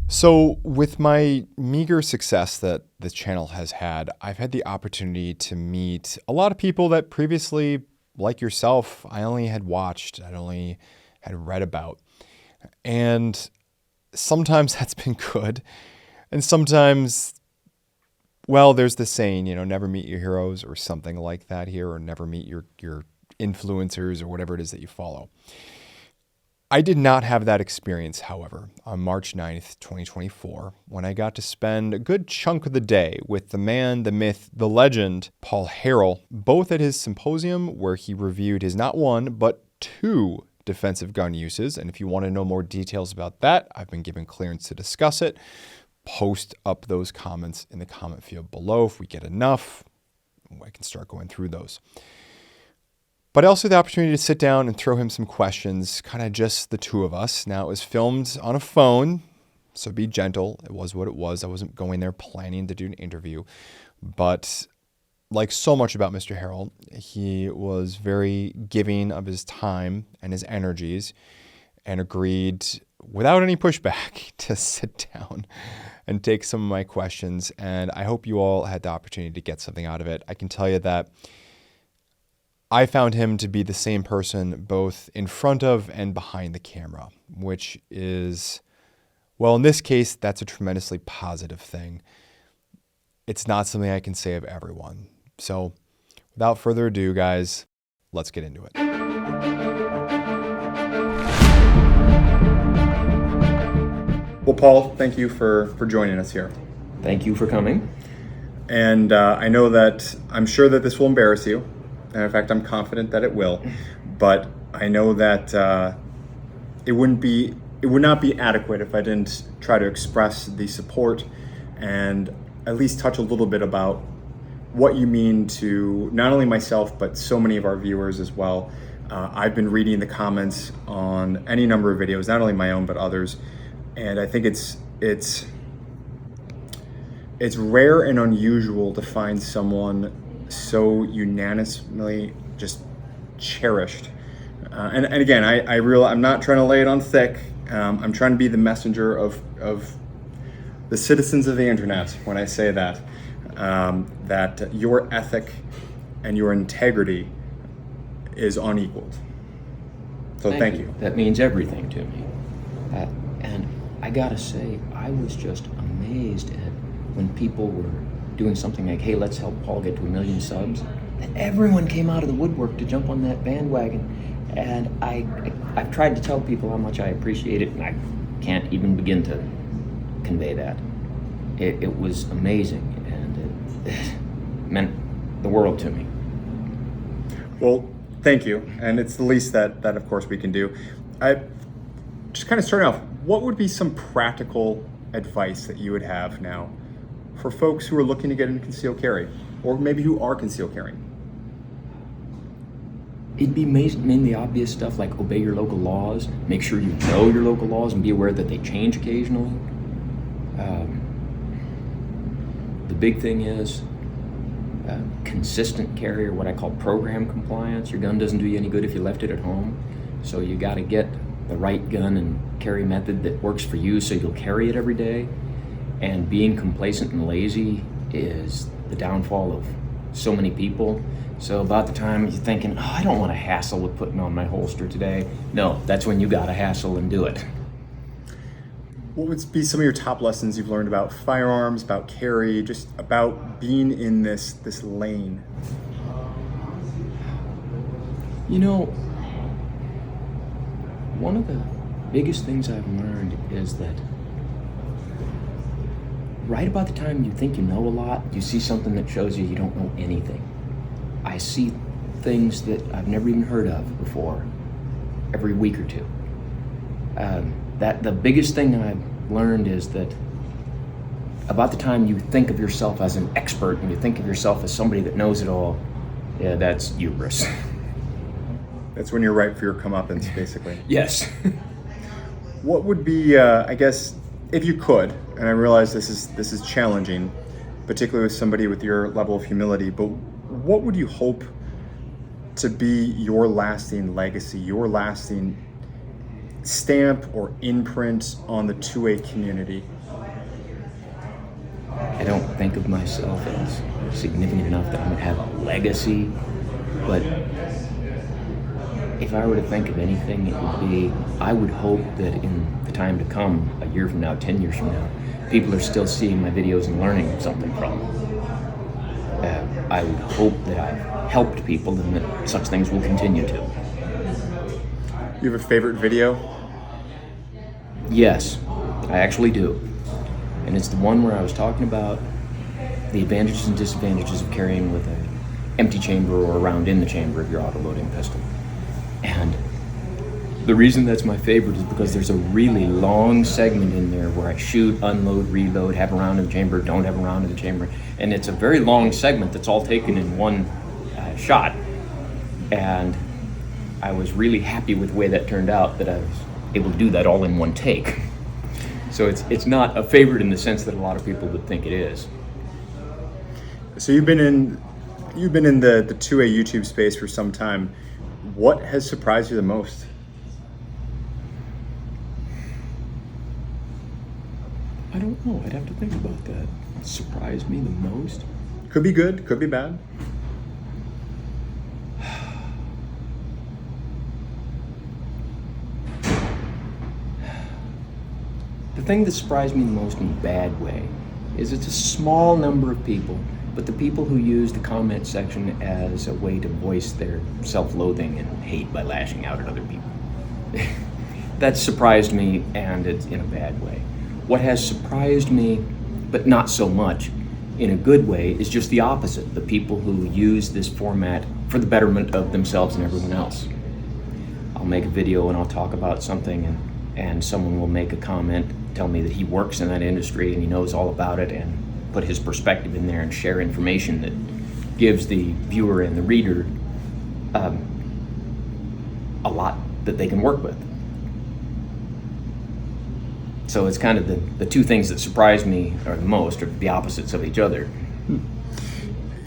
So, with my meager success that this channel has had, I've had the opportunity to meet a lot of people that previously, like yourself, I only had watched, I only had read about. And sometimes that's been good. And sometimes, well, there's this saying, never meet your heroes or something like that here, or never meet your influencers or whatever it is that you follow. I did not have that experience, however, on March 9th, 2024, when I got to spend a good chunk of the day with the man, the myth, the legend, Paul Harrell, both at his symposium where he reviewed his not one, but two defensive gun uses. And if you want to know more details about that, I've been given clearance to discuss it. Post up those comments in the comment field below. If we get enough, I can start going through those. But I also had the opportunity to sit down and throw him some questions, kind of just the two of us. Now, it was filmed on a phone, so be gentle. It was what it was. I wasn't going there planning to do an interview. But like so much about Mr. Harrell, he was very giving of his time and his energies and agreed without any pushback to sit down and take some of my questions. And I hope you all had the opportunity to get something out of it. I can tell you that I found him to be the same person both in front of and behind the camera, which is, well, in this case, that's a tremendously positive thing. It's not something I can say of everyone. So without further ado, guys, let's get into it. Well, Paul, thank you for joining us here. Thank you for coming. And I'm sure that this will embarrass you. And in fact, I'm confident that it will, but I know that it would not be adequate if I didn't try to express the support and at least touch a little bit about what you mean to not only myself, but so many of our viewers as well. I've been reading the comments on any number of videos, not only my own, but others. And I think it's rare and unusual to find someone so unanimously just cherished. And again, I'm not trying to lay it on thick. I'm trying to be the messenger of the citizens of the internet when I say that, that your ethic and your integrity is unequaled. So thank you. That means everything to me. And I gotta say, I was just amazed at when people were doing something like, hey, let's help Paul get to 1 million subs. And everyone came out of the woodwork to jump on that bandwagon. And I've tried to tell people how much I appreciate it, and I can't even begin to convey that. It was amazing, and it meant the world to me. Well, thank you. And it's the least that of course we can do. I just kind of starting off, what would be some practical advice that you would have now for folks who are looking to get into concealed carry, or maybe who are concealed carrying? It'd be mainly obvious stuff like obey your local laws, make sure you know your local laws and be aware that they change occasionally. The big thing is consistent carry, or what I call program compliance. Your gun doesn't do you any good if you left it at home, so you got to get the right gun and carry method that works for you so you'll carry it every day. And being complacent and lazy is the downfall of so many people. So about the time you're thinking, I don't want to hassle with putting on my holster today. No, that's when you got to hassle and do it. What would be some of your top lessons you've learned about firearms, about carry, just about being in this lane? You know, one of the biggest things I've learned is that right about the time you think you know a lot, you see something that shows you don't know anything. I see things that I've never even heard of before every week or two. That the biggest thing I've learned is that about the time you think of yourself as an expert and you think of yourself as somebody that knows it all, yeah, that's hubris. That's when you're ripe for your comeuppance, basically. Yes. What would be, I guess, if you could, and I realize this is challenging, particularly with somebody with your level of humility, but what would you hope to be your lasting legacy, your lasting stamp or imprint on the 2A community I don't think of myself as significant enough that I'm going to have a legacy, but if I were to think of anything, it would be, I would hope that in the time to come, a year from now, 10 years from now, people are still seeing my videos and learning something from them. I would hope that I've helped people and that such things will continue to. You have a favorite video? Yes, I actually do. And it's the one where I was talking about the advantages and disadvantages of carrying with an empty chamber or a round in the chamber of your auto-loading pistol. And the reason that's my favorite is because there's a really long segment in there where I shoot, unload, reload, have a round in the chamber, don't have a round in the chamber. And it's a very long segment that's all taken in one shot. And I was really happy with the way that turned out, that I was able to do that all in one take. So it's not a favorite in the sense that a lot of people would think it is. So you've been in the 2A YouTube space for some time. What has surprised you the most? I don't know. I'd have to think about that. What surprised me the most? Could be good, could be bad. The thing that surprised me the most in a bad way is it's a small number of people, but the people who use the comment section as a way to voice their self-loathing and hate by lashing out at other people. That surprised me, and it's in a bad way. What has surprised me, but not so much, in a good way, is just the opposite. The people who use this format for the betterment of themselves and everyone else. I'll make a video and I'll talk about something, and someone will make a comment, tell me that he works in that industry and he knows all about it, and put his perspective in there and share information that gives the viewer and the reader a lot that they can work with. So it's kind of the two things that surprise me are the most, are the opposites of each other.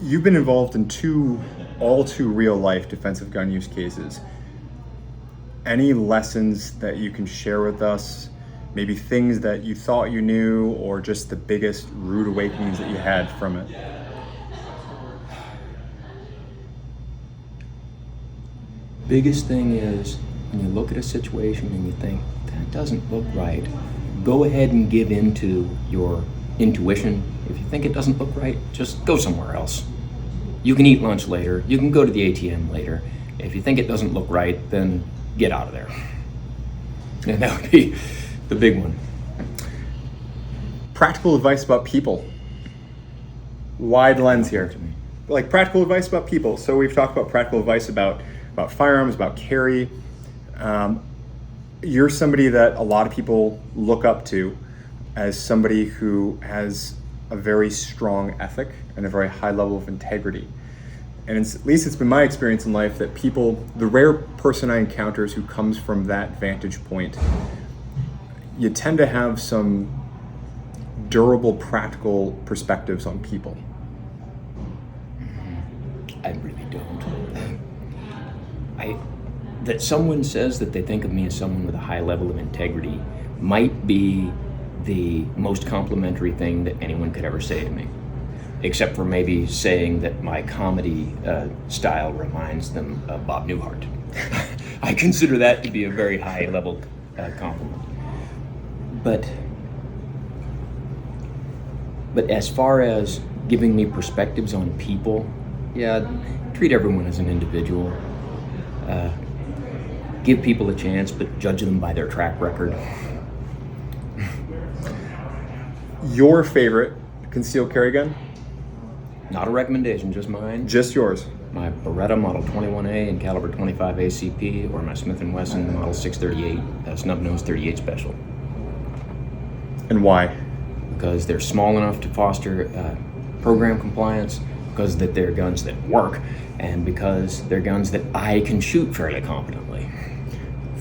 You've been involved in all two real-life defensive gun use cases. Any lessons that you can share with us? Maybe things that you thought you knew, or just the biggest rude awakenings that you had from it? Biggest thing is, when you look at a situation and you think, that doesn't look right, go ahead and give in to your intuition. If you think it doesn't look right, just go somewhere else. You can eat lunch later, you can go to the ATM later. If you think it doesn't look right, then get out of there. And that would be the big one. Practical advice about people. Wide lens here. Like practical advice about people. So we've talked about practical advice about firearms, about carry. You're somebody that a lot of people look up to as somebody who has a very strong ethic and a very high level of integrity. And at least it's been my experience in life that people, the rare person I encounter who comes from that vantage point, you tend to have some durable, practical perspectives on people. I really don't. That someone says that they think of me as someone with a high level of integrity might be the most complimentary thing that anyone could ever say to me, except for maybe saying that my comedy style reminds them of Bob Newhart. I consider that to be a very high level compliment. But as far as giving me perspectives on people, yeah, treat everyone as an individual. Give people a chance, but judge them by their track record. Your favorite concealed carry gun? Not a recommendation, just mine. Just yours. My Beretta Model 21A and caliber 25 ACP, or my Smith & Wesson Model 638 snub nose 38 Special. And why? Because they're small enough to foster program compliance, because that they're guns that work, and because they're guns that I can shoot fairly competently.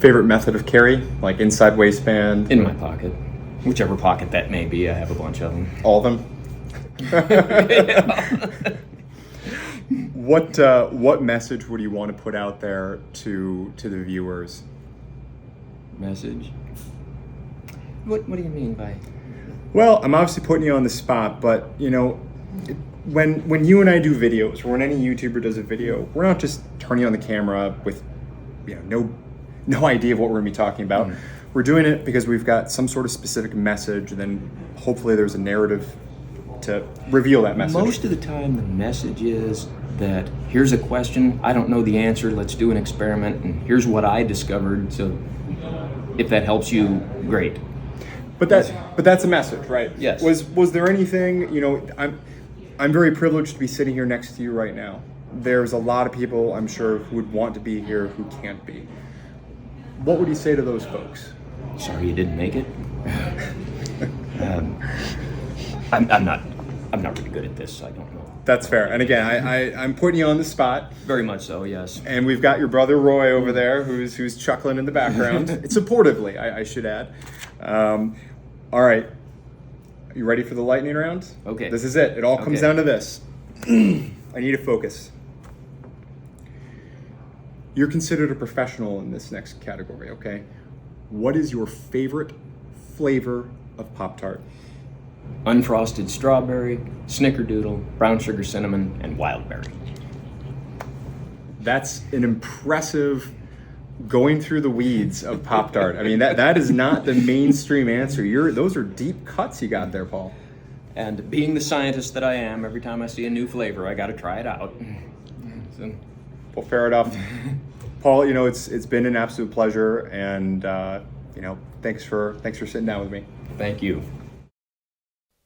Favorite method of carry? Like inside waistband? In my pocket. Whichever pocket that may be, I have a bunch of them. All of them? What message would you want to put out there to the viewers? Message? What do you mean by? Well, I'm obviously putting you on the spot, but you know, when you and I do videos, or when any YouTuber does a video, we're not just turning on the camera with, you know, no idea of what we're gonna be talking about. Mm-hmm. We're doing it because we've got some sort of specific message, and then hopefully there's a narrative to reveal that message. Most of the time, the message is that here's a question, I don't know the answer, let's do an experiment, and here's what I discovered. So, if that helps you, great. But that's a message, right? Yes. Was there anything, you know, I'm very privileged to be sitting here next to you right now. There's a lot of people, I'm sure, who would want to be here who can't be. What would you say to those folks? Sorry you didn't make it. I'm not really good at this, so I don't know. That's fair. And again, I'm putting you on the spot. Very much so, yes. And we've got your brother Roy over there who's chuckling in the background. Supportively, I should add. All right. Are you ready for the lightning round? Okay. This is it. It all comes down to this. I need to focus. You're considered a professional in this next category, okay? What is your favorite flavor of Pop-Tart? Unfrosted strawberry, snickerdoodle, brown sugar cinnamon, and wild berry. That's an impressive going through the weeds of Pop-Tart. I mean, that is not the mainstream answer. Those are deep cuts you got there, Paul. And being the scientist that I am, every time I see a new flavor, I got to try it out. So. Well, fair enough. Paul, you know, it's been an absolute pleasure, and you know, thanks for sitting down with me. Thank you.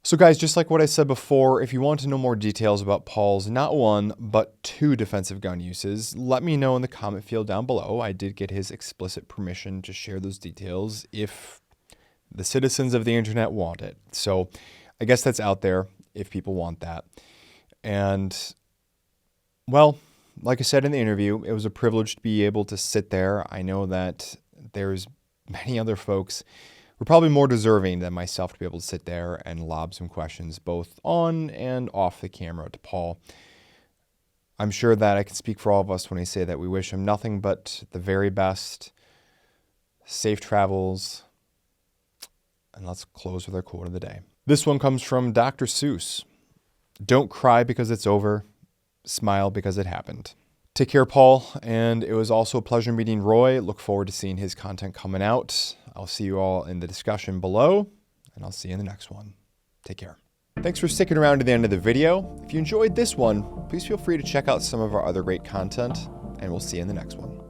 So guys, just like what I said before, if you want to know more details about Paul's not one, but 2 defensive gun uses, let me know in the comment field down below. I did get his explicit permission to share those details if the citizens of the internet want it. So I guess that's out there if people want that. And, well, like I said in the interview, it was a privilege to be able to sit there. I know that there's many other folks who are probably more deserving than myself to be able to sit there and lob some questions both on and off the camera to Paul. I'm sure that I can speak for all of us when I say that we wish him nothing but the very best, safe travels, and let's close with our quote of the day. This one comes from Dr. Seuss. Don't cry because it's over. Smile because it happened. Take care, Paul, and it was also a pleasure meeting Roy. Look forward to seeing his content coming out. I'll see you all in the discussion below, and I'll see you in the next one. Take care. Thanks for sticking around to the end of the video. If you enjoyed this one, please feel free to check out some of our other great content, and we'll see you in the next one.